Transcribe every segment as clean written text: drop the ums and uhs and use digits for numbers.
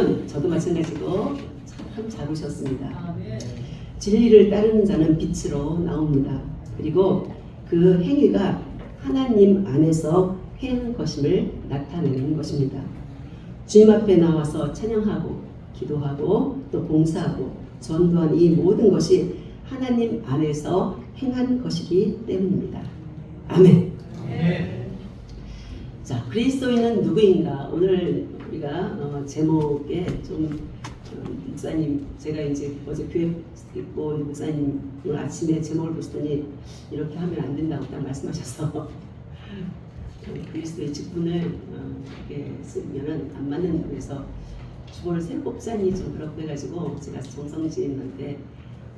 보면 저도 마찬가지고 참 잘 오셨습니다. 진리를 따르는 자는 빛으로 나옵니다. 그리고 그 행위가 하나님 안에서 행한 것임을 나타내는 것입니다. 주님 앞에 나와서 찬양하고 기도하고 또 봉사하고 전도한 이 모든 것이 하나님 안에서 행한 것이기 때문입니다. 아멘. 자, 그리스도인은 누구인가? 오늘 우리가 제목에 좀 목사님, 제가 이제 어제 교회 있고 목사님 오늘 아침에 제목을 보시더니 이렇게 하면 안 된다고 딱 말씀하셔서 그리스도의 직분을 이렇게 쓰면은 안 맞는다고 해서 주보를 새로 뽑자니 좀 그렇고 해가지고 제가 정성진한테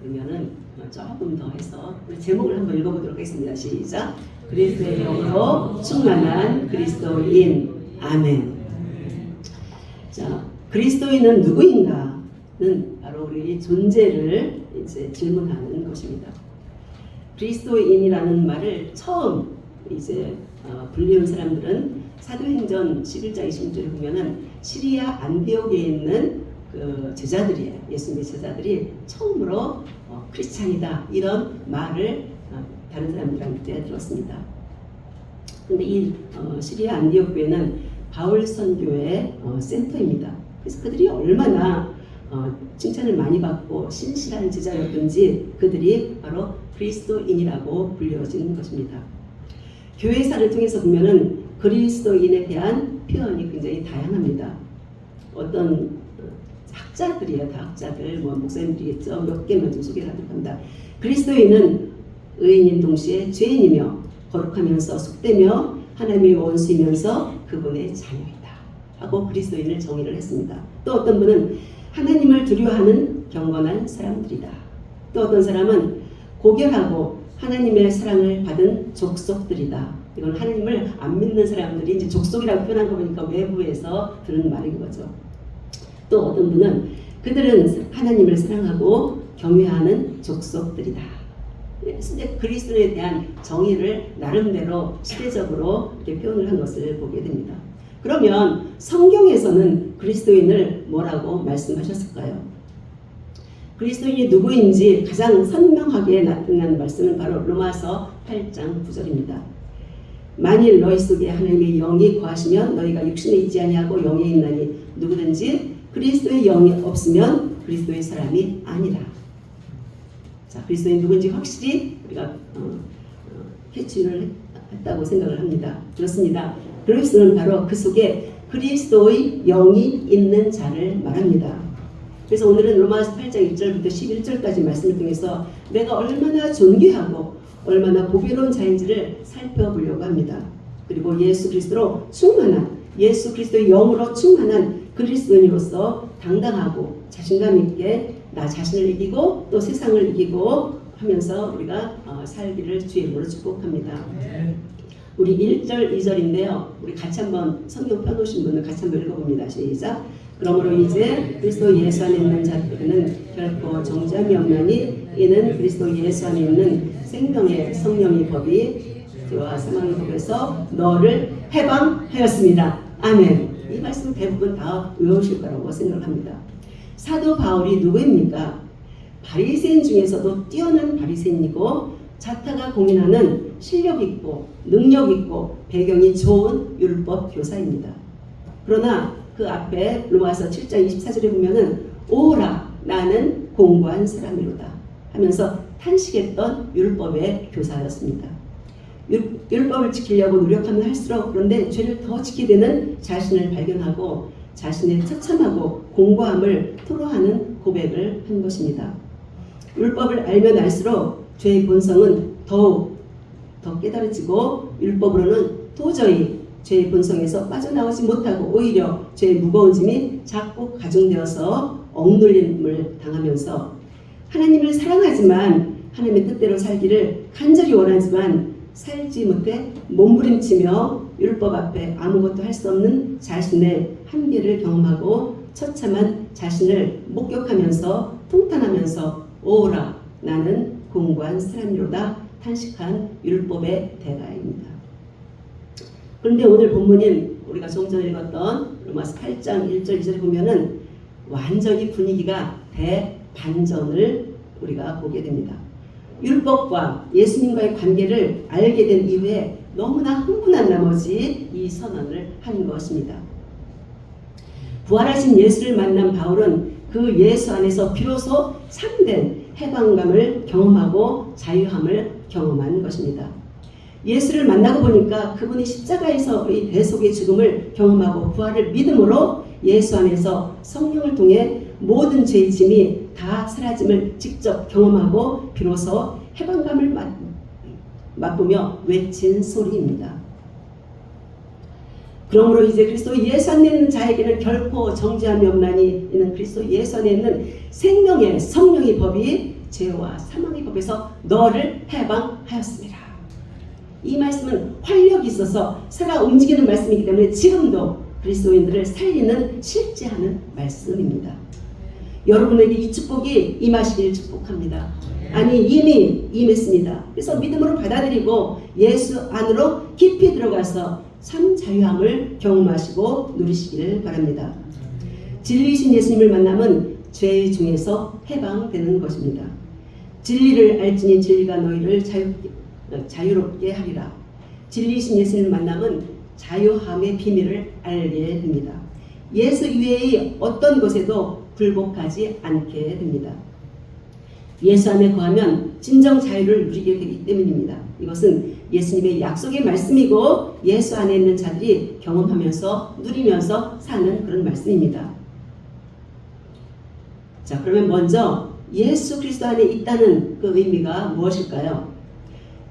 그러면은 조금 더 해서 제목을 한번 읽어보도록 하겠습니다. 시작. 그리스도의 영으로 충만한 그리스도인. 아멘. 자, 그리스도인은 누구인가는 바로 우리 존재를 이제 질문하는 것입니다. 그리스도인이라는 말을 처음 이제 불리운 사람들은 사도행전 11장 26절에 보면은 시리아 안디옥에 있는 그 제자들이에요. 예수님의 제자들이 처음으로 크리스찬이다 이런 말을 다른 사람들한테 들었습니다. 근데 이 시리아 안디옥 교회는 바울 선교의 센터입니다. 그래서 그들이 얼마나 칭찬을 많이 받고 신실한 제자였던지 그들이 바로 그리스도인이라고 불려진 것입니다. 교회사를 통해서 보면은 그리스도인에 대한 표현이 굉장히 다양합니다. 어떤 학자들이에요. 다 학자들, 뭐 목사님들이겠죠. 몇 개만 좀 소개를 하도록 합니다. 그리스도인은 의인인 동시에 죄인이며 거룩하면서 속되며 하나님의 원수이면서 그분의 자녀이다 하고 그리스도인을 정의를 했습니다. 또 어떤 분은 하나님을 두려워하는 경건한 사람들이다. 또 어떤 사람은 고결하고 하나님의 사랑을 받은 족속들이다. 이건 하나님을 안 믿는 사람들이 이제 족속이라고 표현한 거 보니까 외부에서 들은 말인 거죠. 또 어떤 분은 그들은 하나님을 사랑하고 경외하는 족속들이다. 근데 그리스도에 대한 정의를 나름대로 시대적으로 이렇게 표현을 한 것을 보게 됩니다. 그러면 성경에서는 그리스도인을 뭐라고 말씀하셨을까요? 그리스도인이 누구인지 가장 선명하게 나타난 말씀은 바로 로마서 8장 9절입니다. 만일 너희 속에 하나님의 영이 거하시면 너희가 육신에 있지 아니하고 영에 있나니 누구든지 그리스도의 영이 없으면 그리스도의 사람이 아니라. 자, 그리스도인 누군지 확실히 우리가 캐치를 했다고 생각을 합니다. 그렇습니다. 그리스도는 바로 그 속에 그리스도의 영이 있는 자를 말합니다. 그래서 오늘은 로마서 8장 1절부터 11절까지 말씀을 통해서 내가 얼마나 존귀하고 얼마나 보배로운 자인지를 살펴보려고 합니다. 그리고 예수 그리스도로 충만한, 예수 그리스도의 영으로 충만한 그리스도인으로서 당당하고 자신감 있게 나 자신을 이기고 또 세상을 이기고 하면서 우리가 살기를 주의 이름으로 축복합니다. 우리 1절, 2절인데요. 우리 같이 한번 성경 펴놓으신 분은 같이 한번 읽어봅니다. 시작. 그러므로 이제 그리스도 예수 안에 있는 자들은 결코 정죄함이 없나니 이는 그리스도 예수 안에 있는 생명의 성령의 법이 죄와 사망의 법에서 너를 해방하였습니다. 아멘. 이 말씀 대부분 다 외우실 거라고 생각합니다. 사도 바울이 누구입니까? 바리새인 중에서도 뛰어난 바리새인이고 자타가 공인하는 실력 있고 능력 있고 배경이 좋은 율법 교사입니다. 그러나 그 앞에 로마서 7장 24절에 보면은 오라 나는 공고한 사람이로다 하면서 탄식했던 율법의 교사였습니다. 율법을 지키려고 노력하면 할수록 그런데 죄를 더 지키게 되는 자신을 발견하고 자신의 처참하고 공고함을 토로하는 고백을 한 것입니다. 율법을 알면 알수록 죄의 본성은 더욱 더 깨달아지고 율법으로는 도저히 죄의 본성에서 빠져나오지 못하고 오히려 죄의 무거운 짐이 자꾸 가중되어서 억눌림을 당하면서 하나님을 사랑하지만 하나님의 뜻대로 살기를 간절히 원하지만 살지 못해 몸부림치며 율법 앞에 아무것도 할 수 없는 자신의 한계를 경험하고 처참한 자신을 목격하면서 통탄하면서 오라 나는 공고한 사람이로다 탄식한 율법의 대가입니다. 그런데 오늘 본문인 우리가 좀 전에 읽었던 로마서 8장 1절 2절에 보면은 완전히 분위기가 대반전을 우리가 보게 됩니다. 율법과 예수님과의 관계를 알게 된 이후에 너무나 흥분한 나머지 이 선언을 한 것입니다. 부활하신 예수를 만난 바울은 그 예수 안에서 비로소 참된 해방감을 경험하고 자유함을 경험한 것입니다. 예수를 만나고 보니까 그분이 십자가에서의 대속의 죽음을 경험하고 부활을 믿음으로 예수 안에서 성령을 통해 모든 죄의 짐이 다 사라짐을 직접 경험하고 비로소 해방감을 맛보며 외친 소리입니다. 그러므로 이제 그리스도 예수 안에 있는 자에게는 결코 정죄함이 없나니 이는 그리스도 예수 안에 있는 생명의 성령의 법이 죄와 사망의 법에서 너를 해방하였습니다. 이 말씀은 활력이 있어서 살아 움직이는 말씀이기 때문에 지금도 그리스도인들을 살리는 실제하는 말씀입니다. 여러분에게 이 축복이 임하시길 축복합니다. 아니 이미 임했습니다. 그래서 믿음으로 받아들이고 예수 안으로 깊이 들어가서 참 자유함을 경험하시고 누리시기를 바랍니다. 진리이신 예수님을 만나면 죄 중에서 해방되는 것입니다. 진리를 알지니 진리가 너희를 자유롭게 하리라. 진리이신 예수님을 만나면 자유함의 비밀을 알게 됩니다. 예수 이외의 어떤 곳에도 굴복하지 않게 됩니다. 예수 안에 거하면 진정 자유를 누리게 되기 때문입니다. 이것은 예수님의 약속의 말씀이고 예수 안에 있는 자들이 경험하면서 누리면서 사는 그런 말씀입니다. 자, 그러면 먼저 예수 그리스도 안에 있다는 그 의미가 무엇일까요?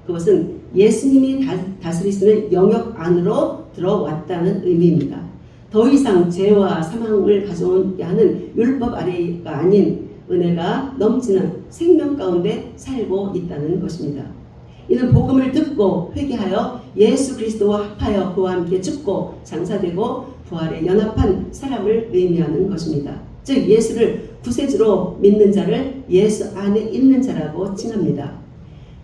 그것은 예수님이 다스리시는 영역 안으로 들어왔다는 의미입니다. 더 이상 죄와 사망을 가져오게 하는 율법 아래가 아닌 은혜가 넘치는 생명 가운데 살고 있다는 것입니다. 이는 복음을 듣고 회개하여 예수 그리스도와 합하여 그와 함께 죽고 장사되고 부활에 연합한 사람을 의미하는 것입니다. 즉 예수를 구세주로 믿는 자를 예수 안에 있는 자라고 칭합니다.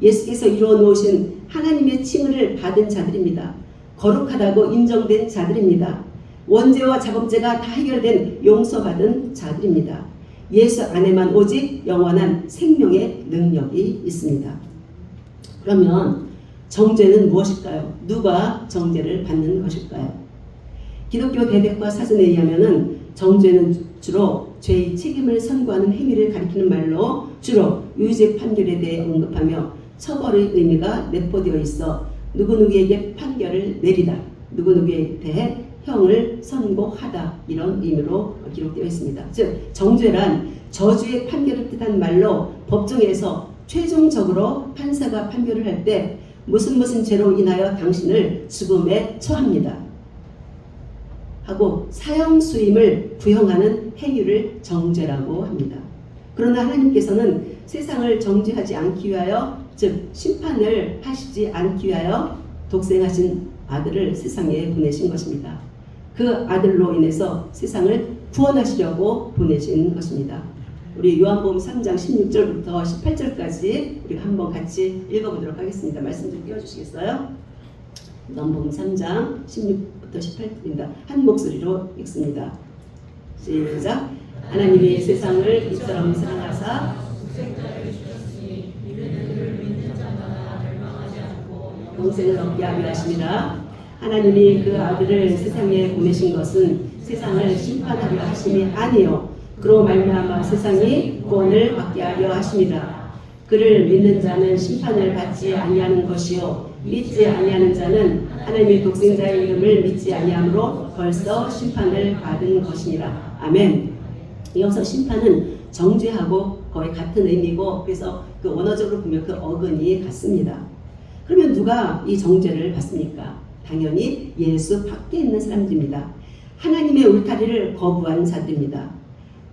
예수께서 이루어 놓으신 하나님의 칭의를 받은 자들입니다. 거룩하다고 인정된 자들입니다. 원죄와 자범죄가 다 해결된 용서받은 자들입니다. 예수 안에만 오직 영원한 생명의 능력이 있습니다. 그러면 정죄는 무엇일까요? 누가 정죄를 받는 것일까요? 기독교 대백과 사전에 의하면 정죄는 주로 죄의 책임을 선고하는 행위를 가리키는 말로 주로 유죄 판결에 대해 언급하며 처벌의 의미가 내포되어 있어 누구누구에게 판결을 내리다, 누구누구에 대해 형을 선고하다 이런 의미로 기록되어 있습니다. 즉 정죄란 저주의 판결을 뜻한 말로 법정에서 최종적으로 판사가 판결을 할 때 무슨 죄로 인하여 당신을 죽음에 처합니다 하고 사형수임을 부형하는 행위를 정죄라고 합니다. 그러나 하나님께서는 세상을 정죄하지 않기 위하여 즉 심판을 하시지 않기 위하여 독생하신 아들을 세상에 보내신 것입니다. 그 아들로 인해서 세상을 구원하시려고 보내신 것입니다. 우리 요한복음 3장 16절부터 18절까지 우리가 한번 같이 읽어보도록 하겠습니다. 말씀 좀 띄워주시겠어요? 요한복음 3장 16부터 18절입니다. 한 목소리로 읽습니다. 시작. 하나님이 세상을 이처럼 사랑하사 영생을 얻게 하려 하심이라. 하나님이 그 아들을 세상에 보내신 것은 세상을 심판하려 하심이 아니요 그로 말미암아 세상이 구원을 받게 하려 하심이라. 그를 믿는 자는 심판을 받지 아니하는 것이요 믿지 아니하는 자는 하나님의 독생자의 이름을 믿지 아니하므로 벌써 심판을 받은 것이니라. 아멘. 여기서 심판은 정죄하고 거의 같은 의미고 그래서 그 원어적으로 보면 그 어근이 같습니다. 그러면 누가 이 정죄를 받습니까? 당연히 예수 밖에 있는 사람들입니다. 하나님의 울타리를 거부한 자들입니다.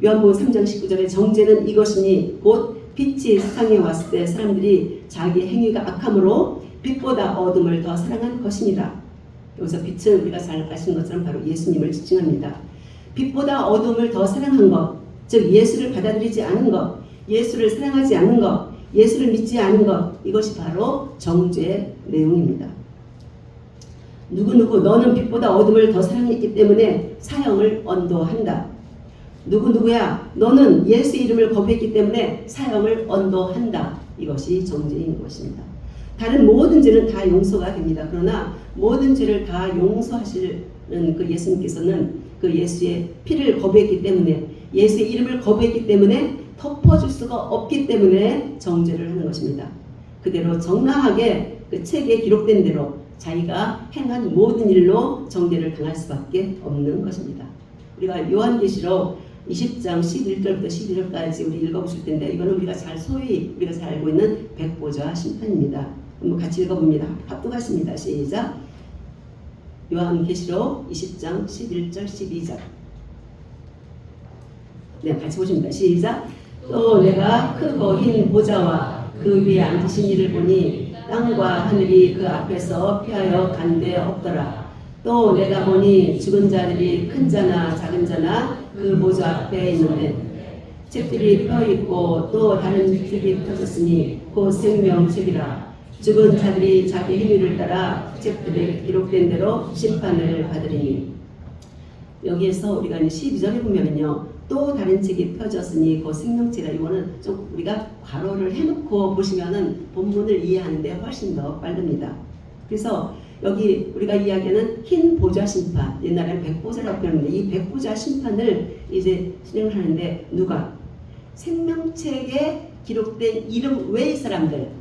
요한복음 3장 19절에 정죄는 이것이니 곧 빛이 세상에 왔을 때 사람들이 자기 행위가 악함으로 빛보다 어둠을 더 사랑한 것이니라. 여기서 빛은 우리가 잘 아시는 것처럼 바로 예수님을 지칭합니다. 빛보다 어둠을 더 사랑한 것, 즉 예수를 받아들이지 않은 것, 예수를 사랑하지 않는 것, 예수를 믿지 않은 것, 이것이 바로 정죄의 내용입니다. 누구누구 너는 빛보다 어둠을 더 사랑했기 때문에 사형을 언도한다. 누구누구야 너는 예수 이름을 거부했기 때문에 사형을 언도한다. 이것이 정죄인 것입니다. 다른 모든 죄는 다 용서가 됩니다. 그러나 모든 죄를 다 용서하시는 그 예수님께서는 그 예수의 피를 거부했기 때문에, 예수의 이름을 거부했기 때문에 덮어줄 수가 없기 때문에 정죄를 하는 것입니다. 그대로 정당하게 그 책에 기록된 대로 자기가 행한 모든 일로 정죄를 당할 수밖에 없는 것입니다. 우리가 요한계시록 20장 11절부터 12절까지 우리 읽어보실 텐데, 이거는 우리가 소위 우리가 잘 알고 있는 백보자 심판입니다. 한번 같이 읽어봅니다. 합독하십니다. 시작. 요한계시록 20장 11절 12절. 네, 같이 보십니다. 시작. 또 내가 크고 흰 보좌와 그 위에 앉으신 이를 보니 땅과 하늘이 그 앞에서 피하여 간데 없더라. 또 내가 보니 죽은 자들이 큰 자나 작은 자나 그 보좌 앞에 있는데 책들이 펴있고 또 다른 책이 펴졌으니 곧 생명책이라. 죽은 자들이 자기 행위를 따라 책들에 기록된 대로 심판을 받으리니. 여기에서 우리가 12절에 보면은요, 또 다른 책이 펴졌으니 그 생명책이라. 이거는 좀 우리가 괄호를 해놓고 보시면은 본문을 이해하는데 훨씬 더 빠릅니다. 그래서 여기 우리가 이야기하는 흰 보좌 심판, 옛날에는 백보자라고 표현했는데, 이 백보자 심판을 이제 진행을 하는데, 누가? 생명책에 기록된 이름 외의 사람들,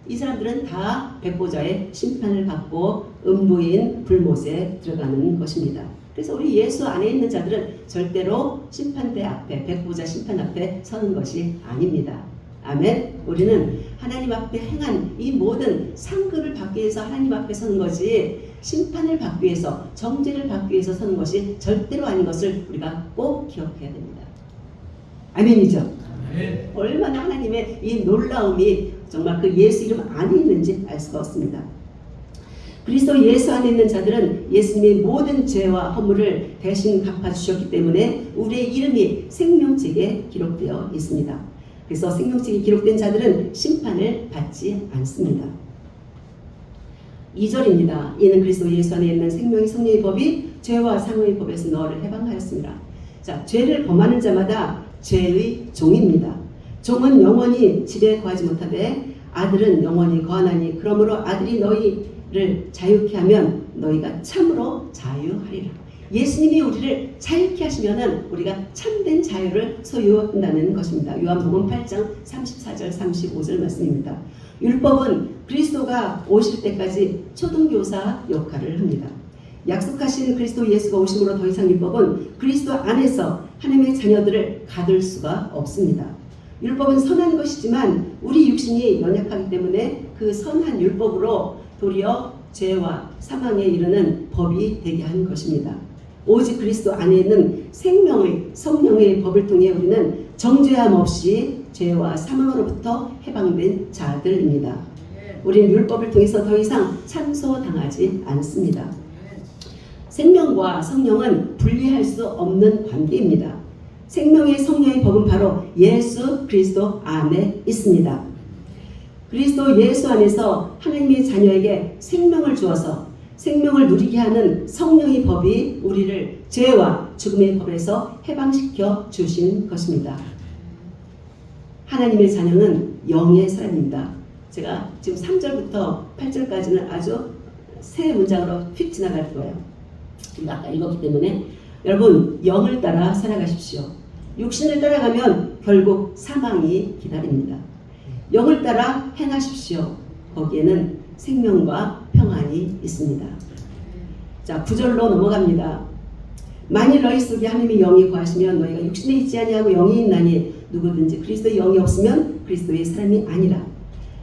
이 사람들은 다 백보자의 심판을 받고 음부인 불못에 들어가는 것입니다. 그래서 우리 예수 안에 있는 자들은 절대로 심판대 앞에, 백보자 심판 앞에 서는 것이 아닙니다. 아멘. 우리는 하나님 앞에 행한 이 모든 상급을 받기 위해서 하나님 앞에 서는 것이, 심판을 받기 위해서, 정죄를 받기 위해서 서는 것이 절대로 아닌 것을 우리가 꼭 기억해야 됩니다. 아멘이죠? 아멘. 얼마나 하나님의 이 놀라움이 정말 그 예수 이름 안에 있는지 알 수가 없습니다. 그리스도 예수 안에 있는 자들은 예수님의 모든 죄와 허물을 대신 갚아주셨기 때문에 우리의 이름이 생명책에 기록되어 있습니다. 그래서 생명책에 기록된 자들은 심판을 받지 않습니다. 2절입니다. 이는 그리스도 예수 안에 있는 생명의 성령의 법이 죄와 상의 법에서 너를 해방하였습니다. 자, 죄를 범하는 자마다 죄의 종입니다. 종은 영원히 집에 거하지 못하되 아들은 영원히 거하나니, 그러므로 아들이 너희를 자유케 하면 너희가 참으로 자유하리라. 예수님이 우리를 자유케 하시면은 우리가 참된 자유를 소유한다는 것입니다. 요한복음 8장 34절 35절 말씀입니다. 율법은 그리스도가 오실 때까지 초등교사 역할을 합니다. 약속하신 그리스도 예수가 오심으로 더 이상 율법은 그리스도 안에서 하나님의 자녀들을 가둘 수가 없습니다. 율법은 선한 것이지만 우리 육신이 연약하기 때문에 그 선한 율법으로 도리어 죄와 사망에 이르는 법이 되게 한 것입니다. 오직 그리스도 안에 있는 생명의 성령의 법을 통해 우리는 정죄함 없이 죄와 사망으로부터 해방된 자들입니다. 우리는 율법을 통해서 더 이상 참소당하지 않습니다. 생명과 성령은 분리할 수 없는 관계입니다. 생명의 성령의 법은 바로 예수 그리스도 안에 있습니다. 그리스도 예수 안에서 하나님의 자녀에게 생명을 주어서 생명을 누리게 하는 성령의 법이 우리를 죄와 죽음의 법에서 해방시켜 주신 것입니다. 하나님의 자녀는 영의 사람입니다. 제가 지금 3절부터 8절까지는 아주 세 문장으로 휙 지나갈 거예요. 아까 읽었기 때문에 여러분, 영을 따라 살아가십시오. 육신을 따라가면 결국 사망이 기다립니다. 영을 따라 행하십시오. 거기에는 생명과 평안이 있습니다. 자, 9절로 넘어갑니다. 만일 너희 속에 하나님의 영이 거하시면 너희가 육신에 있지 아니하고 영이 있나니 누구든지 그리스도의 영이 없으면 그리스도의 사람이 아니라.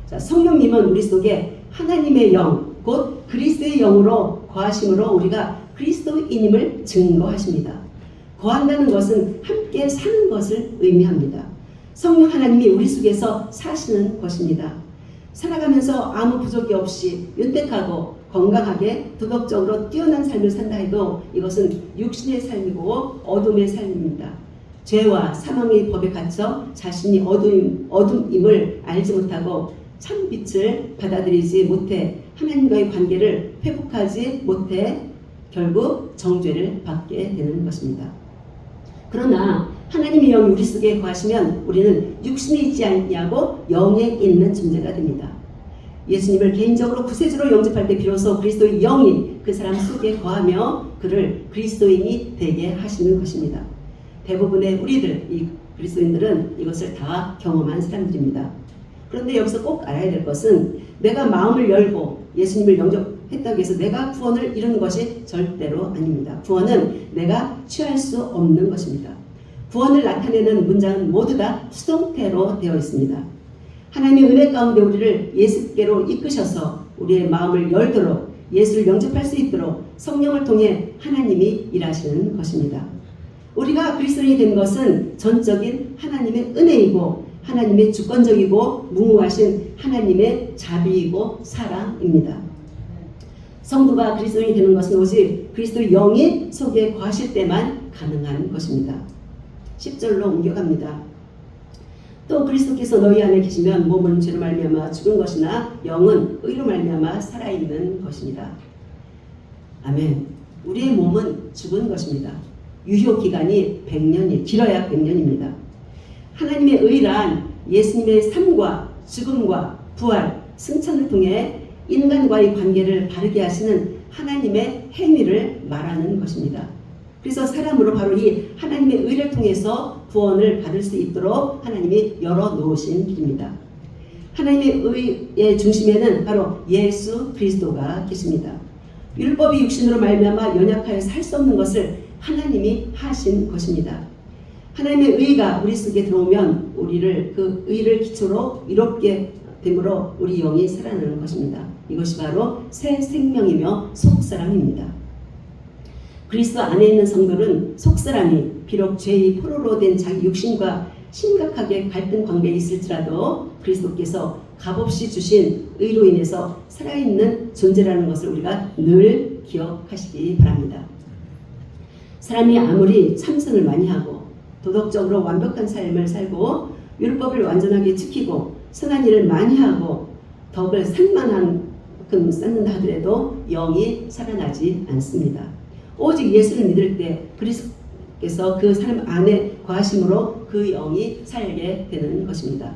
자, 성령님은 우리 속에 하나님의 영, 곧 그리스도의 영으로 거하심으로 우리가 그리스도인임을 증거하십니다. 거한다는 것은 함께 사는 것을 의미합니다. 성령 하나님이 우리 속에서 사시는 것입니다. 살아가면서 아무 부족이 없이 윤택하고 건강하게 도덕적으로 뛰어난 삶을 산다 해도 이것은 육신의 삶이고 어둠의 삶입니다. 죄와 사망의 법에 갇혀 자신이 어둠임을 알지 못하고 참 빛을 받아들이지 못해 하나님과의 관계를 회복하지 못해 결국 정죄를 받게 되는 것입니다. 그러나 하나님의 영이 우리 속에 거하시면 우리는 육신에 있지 않냐고 영에 있는 존재가 됩니다. 예수님을 개인적으로 구세주로 영접할 때 비로소 그리스도의 영이 그 사람 속에 거하며 그를 그리스도인이 되게 하시는 것입니다. 대부분의 우리들, 이 그리스도인들은 이것을 다 경험한 사람들입니다. 그런데 여기서 꼭 알아야 될 것은 내가 마음을 열고 예수님을 영접했다고 해서 내가 구원을 이루는 것이 절대로 아닙니다. 구원은 내가 취할 수 없는 것입니다. 구원을 나타내는 문장은 모두 다 수동태로 되어 있습니다. 하나님의 은혜 가운데 우리를 예수께로 이끄셔서 우리의 마음을 열도록 예수를 영접할 수 있도록 성령을 통해 하나님이 일하시는 것입니다. 우리가 그리스도인이 된 것은 전적인 하나님의 은혜이고 하나님의 주권적이고 무궁하신 하나님의 자비이고 사랑입니다. 성도가 그리스도인이 되는 것은 오직 그리스도의 영이 속에 거하실 때만 가능한 것입니다. 10절로 옮겨갑니다. 또 그리스도께서 너희 안에 계시면 몸은 죄로 말미암아 죽은 것이나 영은 의로 말미암아 살아있는 것입니다. 아멘. 우리의 몸은 죽은 것입니다. 유효기간이 100년이 길어야 100년입니다. 하나님의 의란 예수님의 삶과 죽음과 부활, 승천을 통해 인간과의 관계를 바르게 하시는 하나님의 행위를 말하는 것입니다. 그래서 사람으로 바로 이 하나님의 의를 통해서 구원을 받을 수 있도록 하나님이 열어놓으신 길입니다. 하나님의 의의 중심에는 바로 예수 그리스도가 계십니다. 율법이 육신으로 말미암아 연약하여 살 수 없는 것을 하나님이 하신 것입니다. 하나님의 의가 우리 속에 들어오면 우리를 그 의를 기초로 이롭게 됨으로 우리 영이 살아나는 것입니다. 이것이 바로 새 생명이며 속사람입니다. 그리스도 안에 있는 성도는 속사람이 비록 죄의 포로로 된 자기 육신과 심각하게 갈등 관계에 있을지라도 그리스도께서 값없이 주신 의로 인해서 살아있는 존재라는 것을 우리가 늘 기억하시기 바랍니다. 사람이 아무리 참선을 많이 하고 도덕적으로 완벽한 삶을 살고 율법을 완전하게 지키고 선한 일을 많이 하고 덕을 산만한만큼 쌓는다 하더라도 영이 살아나지 않습니다. 오직 예수를 믿을 때 그리스도께서 그 사람 안에 거하심으로 그 영이 살게 되는 것입니다.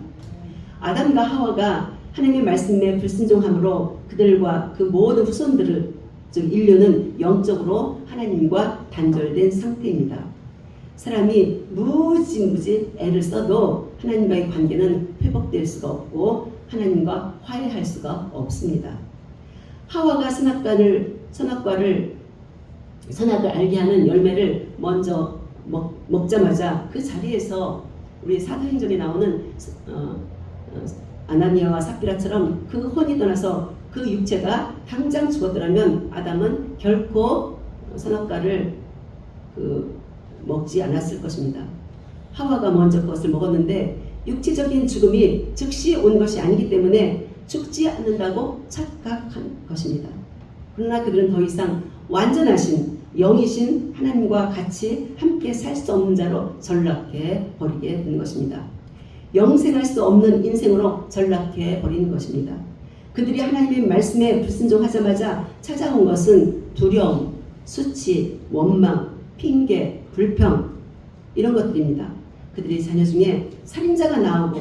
아담과 하와가 하나님의 말씀에 불순종함으로 그들과 그 모든 후손들을 즉 인류는 영적으로 하나님과 단절된 상태입니다. 사람이 무지 애를 써도 하나님과의 관계는 회복될 수가 없고 하나님과 화해할 수가 없습니다. 하와가 선악을 알게 하는 열매를 먼저 먹자마자 그 자리에서 우리 사도행전에 나오는 아나니아와 삽비라처럼 그 혼이 떠나서 그 육체가 당장 죽었더라면 아담은 결코 선악과를 먹지 않았을 것입니다. 하와가 먼저 그것을 먹었는데 육체적인 죽음이 즉시 온 것이 아니기 때문에 죽지 않는다고 착각한 것입니다. 그러나 그들은 더 이상 완전하신 영이신 하나님과 같이 함께 살 수 없는 자로 전락해 버리게 된 것입니다. 영생할 수 없는 인생으로 전락해 버리는 것입니다. 그들이 하나님의 말씀에 불순종하자마자 찾아온 것은 두려움, 수치, 원망, 핑계, 불평 이런 것들입니다. 그들의 자녀 중에 살인자가 나오고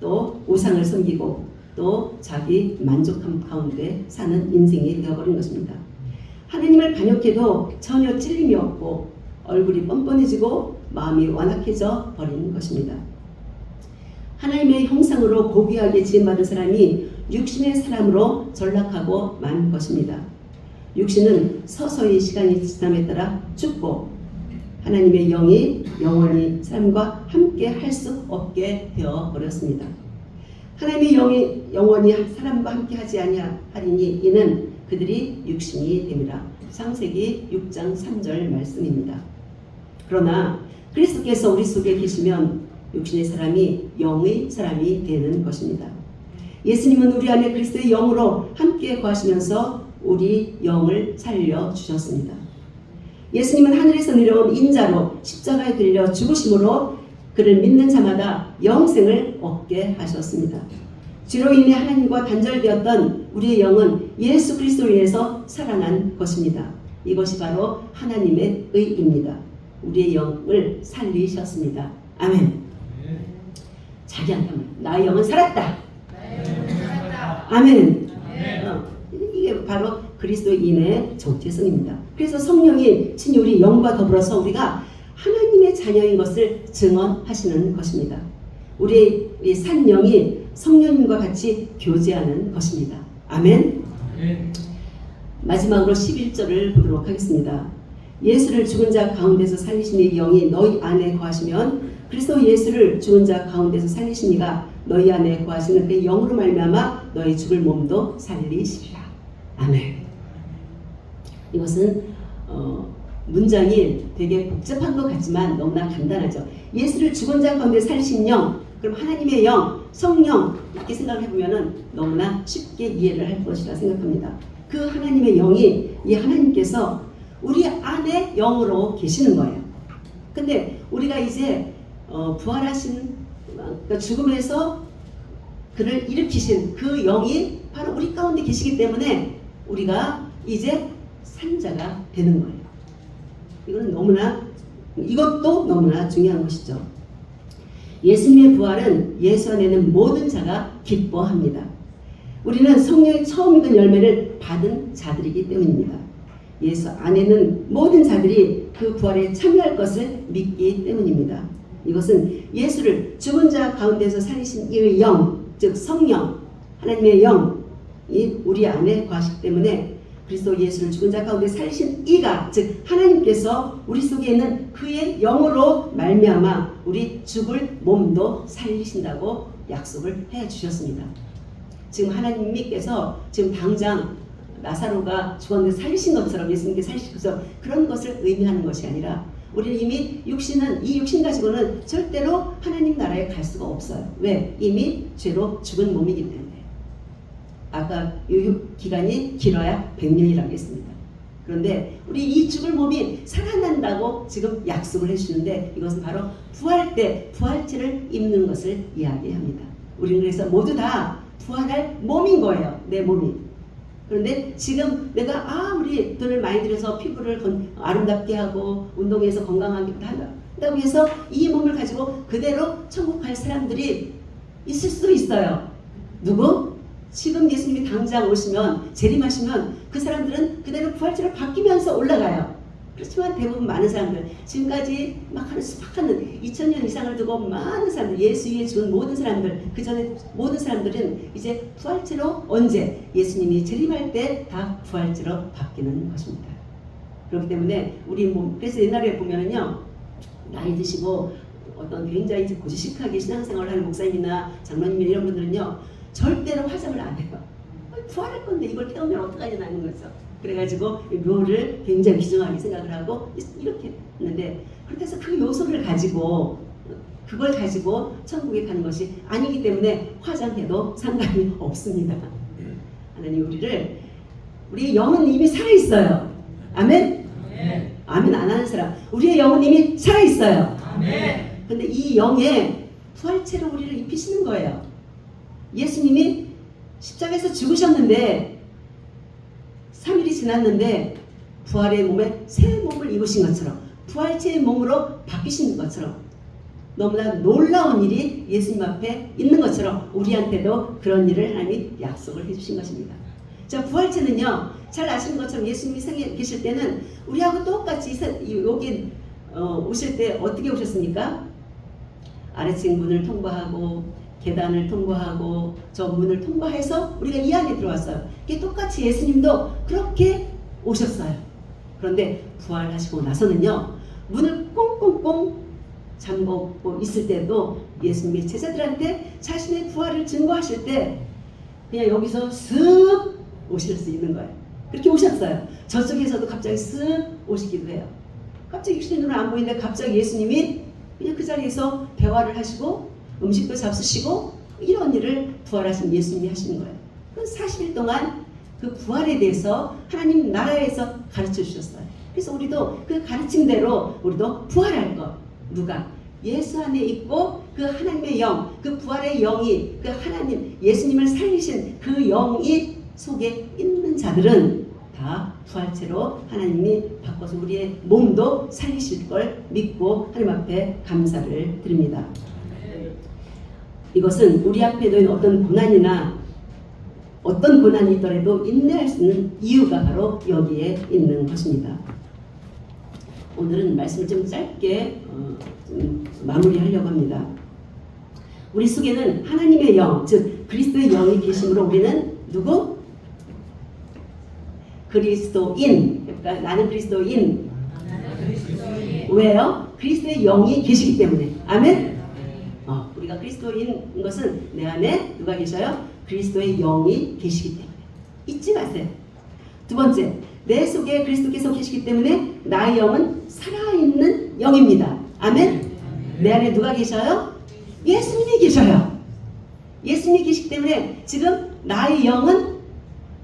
또 우상을 섬기고 또 자기 만족함 가운데 사는 인생이 되어버린 것입니다. 하나님을 반역해도 전혀 찔림이 없고 얼굴이 뻔뻔해지고 마음이 완악해져 버리는 것입니다. 하나님의 형상으로 고귀하게 지음받은 사람이 육신의 사람으로 전락하고 만 것입니다. 육신은 서서히 시간이 지남에 따라 죽고 하나님의 영이 영원히 사람과 함께 할 수 없게 되어 버렸습니다. 하나님의 영이 영원히 사람과 함께 하지 아니하리니 이는 그들이 육신이 됩니다. 창세기 6장 3절 말씀입니다. 그러나 그리스도께서 우리 속에 계시면 육신의 사람이 영의 사람이 되는 것입니다. 예수님은 우리 안에 그리스도의 영으로 함께 거하시면서 우리 영을 살려주셨습니다. 예수님은 하늘에서 내려온 인자로 십자가에 들려 죽으심으로 그를 믿는 자마다 영생을 얻게 하셨습니다. 죄로 인해 하나님과 단절되었던 우리의 영은 예수 그리스도로 인해서 살아난 것입니다. 이것이 바로 하나님의 의입니다. 우리의 영을 살리셨습니다. 아멘. 자기한테 나의 영은 살았다. 아멘. 이게 바로 그리스도인의 정체성입니다. 그래서 성령이 친히 우리 영과 더불어서 우리가 하나님의 자녀인 것을 증언하시는 것입니다. 우리의 이 산 영이 성령님과 같이 교제하는 것입니다. 아멘. 마지막으로 11절을 보도록 하겠습니다. 예수를 죽은 자 가운데서 살리신 이 영이 너희 안에 거하시면 그리스도 예수를 죽은 자 가운데서 살리신 이가 너희 안에 거하시는 그 영으로 말미암아 너희 죽을 몸도 살리시리라. 아멘. 이것은 문장이 되게 복잡한 것 같지만 너무나 간단하죠. 예수를 죽은 자 가운데 살리신 영, 그럼 하나님의 영, 성령 이렇게 생각을 해보면 너무나 쉽게 이해를 할 것이라 생각합니다. 그 하나님의 영이 이 하나님께서 우리 안에 영으로 계시는 거예요. 근데 우리가 이제 부활하신 그러니까 죽음에서 그를 일으키신 그 영이 바로 우리 가운데 계시기 때문에 우리가 이제 산자가 되는 거예요. 이것도 너무나 중요한 것이죠. 예수님의 부활은 예수 안에는 모든 자가 기뻐합니다. 우리는 성령의 처음 익은 열매를 받은 자들이기 때문입니다. 예수 안에는 모든 자들이 그 부활에 참여할 것을 믿기 때문입니다. 이것은 예수를 죽은 자 가운데서 살리신 이의 영, 즉 성령, 하나님의 영이 우리 안에 거하시기 때문에 그리스도 예수를 죽은 자 가운데 살리신 이가, 즉 하나님께서 우리 속에 있는 그의 영으로 말미암아 우리 죽을 몸도 살리신다고 약속을 해주셨습니다. 지금 하나님께서 지금 당장 나사로가 죽었는데 살리신 것처럼 예수님께 살리신 것처럼 그런 것을 의미하는 것이 아니라 우리는 이미 이 육신 가지고는 절대로 하나님 나라에 갈 수가 없어요. 왜? 이미 죄로 죽은 몸이기 때문에. 아까 유효 기간이 길어야 100년이라고 했습니다. 그런데 우리 이 죽을 몸이 살아난다고 지금 약속을 해주시는데 이것은 바로 부활 때 부활체를 입는 것을 이야기합니다. 우리는 그래서 모두 다 부활할 몸인 거예요. 내 몸이. 그런데 지금 내가 아무리 돈을 많이 들여서 피부를 아름답게 하고 운동해서 건강하게 한다고 해서 이 몸을 가지고 그대로 천국 갈 사람들이 있을 수도 있어요. 누구? 지금 예수님이 당장 오시면 재림하시면 그 사람들은 그대로 부활체로 바뀌면서 올라가요. 그렇지만 대부분 많은 사람들 지금까지 막 하는 수박하는 2000년 이상을 두고 많은 사람들 예수 위에 죽은 모든 사람들 그 전에 모든 사람들은 이제 부활체로 언제 예수님이 재림할 때 다 부활체로 바뀌는 것입니다. 그렇기 때문에 우리 몸 그래서 옛날에 보면은요 나이 드시고 어떤 굉장히 고지식하게 신앙생활을 하는 목사님이나 장로님 이런 분들은요 절대로 화장을 안 해요. 부활할 건데 이걸 태우면 어떡하냐 하는 거죠. 그래가지고 묘를 굉장히 귀중하게 생각을 하고 이렇게 했는데 그렇게 해서 그 요소를 가지고 그걸 가지고 천국에 가는 것이 아니기 때문에 화장해도 상관이 없습니다. 하나님 우리의 영은 이미 살아있어요. 아멘? 아멘 안 하는 사람 우리의 영은 이미 살아있어요. 아멘. 근데 이 영에 부활체로 우리를 입히시는 거예요. 예수님이 십자가에서 죽으셨는데 3일이 지났는데 부활의 몸에 새 몸을 입으신 것처럼 부활체의 몸으로 바뀌신 것처럼 너무나 놀라운 일이 예수님 앞에 있는 것처럼 우리한테도 그런 일을 하나님이 약속을 해주신 것입니다. 자, 부활체는요 잘 아시는 것처럼 예수님이 생에 계실 때는 우리하고 똑같이 여기 오실 때 어떻게 오셨습니까? 아래층 문을 통과하고 계단을 통과하고 저 문을 통과해서 우리가 이 안에 들어왔어요. 이게 똑같이 예수님도 그렇게 오셨어요. 그런데 부활하시고 나서는요 문을 꽁꽁꽁 잠그고 있을 때도 예수님이 제자들한테 자신의 부활을 증거하실 때 그냥 여기서 쓱 오실 수 있는 거예요. 그렇게 오셨어요. 저쪽에서도 갑자기 쓱 오시기도 해요. 갑자기 육신의 눈은 안 보이는데 갑자기 예수님이 그냥 그 자리에서 대화를 하시고 음식도 잡수시고 이런 일을 부활하신 예수님이 하시는 거예요. 그 40일 동안 그 부활에 대해서 하나님 나라에서 가르쳐 주셨어요. 그래서 우리도 그 가르침대로 우리도 부활할 것. 누가? 예수 안에 있고 그 하나님의 영, 그 부활의 영이 그 하나님 예수님을 살리신 그 영이 속에 있는 자들은 다 부활체로 하나님이 바꿔서 우리의 몸도 살리실 걸 믿고 하나님 앞에 감사를 드립니다. 이것은 우리 앞에 놓인 어떤 고난이나 어떤 고난이 있더라도 인내할 수 있는 이유가 바로 여기에 있는 것입니다. 오늘은 말씀을 좀 짧게 좀 마무리하려고 합니다. 우리 속에는 하나님의 영, 즉 그리스도의 영이 계심으로 우리는 누구? 그리스도인. 그러니까 나는 그리스도인. 왜요? 그리스도의 영이 계시기 때문에. 아멘? 우리가 그리스도인 것은 내 안에 누가 계셔요? 그리스도의 영이 계시기 때문에. 잊지 마세요. 두 번째, 내 속에 그리스도께서 계시기 때문에 나의 영은 살아있는 영입니다. 아멘? 내 안에 누가 계셔요? 예수님이 계셔요. 예수님이 계시기 때문에 지금 나의 영은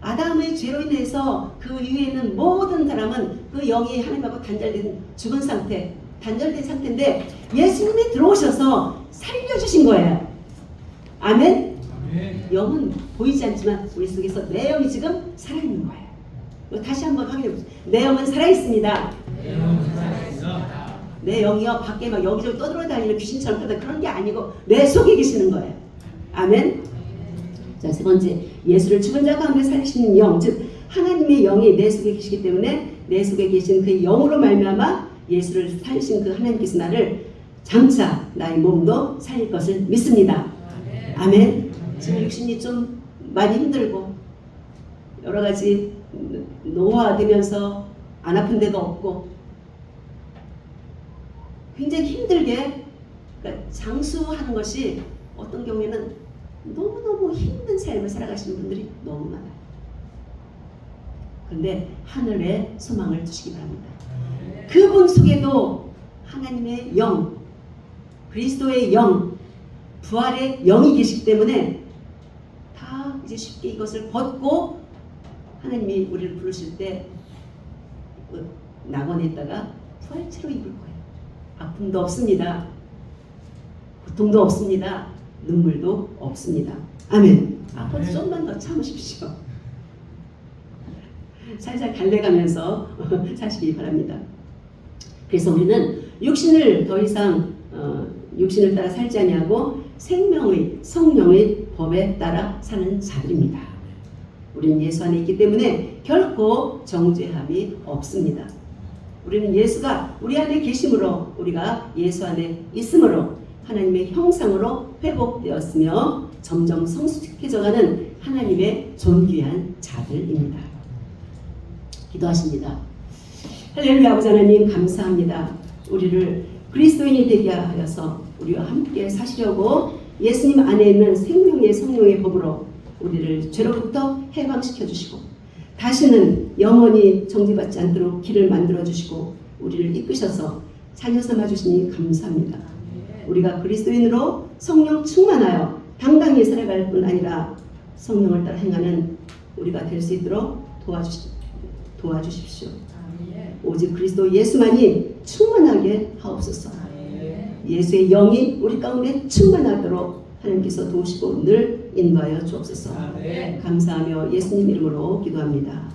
아담의 죄로 인해서 그 위에 있는 모든 사람은 그 영이 하나님하고 단절된 죽은 상태, 단절된 상태인데 예수님이 들어오셔서 살려주신 거예요. 아멘? 영은 보이지 않지만 우리 속에서 내 영이 지금 살아있는 거예요. 다시 한번 확인해 보세요. 내 영은 살아있습니다. 내 영이요 밖에 막 여기저기 떠돌아다니는 귀신처럼 떠다 그런 게 아니고 내 속에 계시는 거예요. 아멘. 자, 세 번째, 예수를 죽은 자 가운데 살리시는 영, 즉 하나님의 영이 내 속에 계시기 때문에 내 속에 계신 그 영으로 말미암아 예수를 살리신 그 하나님께서 나를 장차 나의 몸도 살릴 것을 믿습니다. 아멘. 지금 육신이 좀 많이 힘들고 여러 가지 노화되면서 안 아픈 데도 없고 굉장히 힘들게 그러니까 장수하는 것이 어떤 경우에는 너무너무 힘든 삶을 살아가시는 분들이 너무 많아요. 그런데 하늘에 소망을 두시기 바랍니다. 그분 속에도 하나님의 영, 그리스도의 영, 부활의 영이 계시기 때문에 다 이제 쉽게 이것을 벗고 하나님이 우리를 부르실 때 낙원에 있다가 부활체로 입을 거예요. 아픔도 없습니다. 고통도 없습니다. 눈물도 없습니다. 아멘. 앞으로 좀만 더 참으십시오. 살살 달래가면서 사시기 바랍니다. 그래서 우리는 육신을 더 이상 육신을 따라 살지 아니하고 생명의 성령의 법에 따라 사는 자들입니다. 우리는 예수 안에 있기 때문에 결코 정죄함이 없습니다. 우리는 예수가 우리 안에 계심으로 우리가 예수 안에 있음으로 하나님의 형상으로 회복되었으며 점점 성숙해져가는 하나님의 존귀한 자들입니다. 기도하십니다. 할렐루야. 아버지 하나님 감사합니다. 우리를 그리스도인이 되게 하여서 우리와 함께 사시려고 예수님 안에 있는 생명의 성령의 법으로 우리를 죄로부터 해방시켜 주시고 다시는 영원히 정죄받지 않도록 길을 만들어 주시고 우리를 이끄셔서 자녀 삼아 주시니 감사합니다. 우리가 그리스도인으로 성령 충만하여 당당히 살아갈 뿐 아니라 성령을 따라 행하는 우리가 될 수 있도록 도와주십시오. 오직 그리스도 예수만이 충만하게 하옵소서. 예수의 영이 우리 가운데 충만하도록 하나님께서 도우시고 늘 인도하여 주옵소서. 감사하며 예수님 이름으로 기도합니다.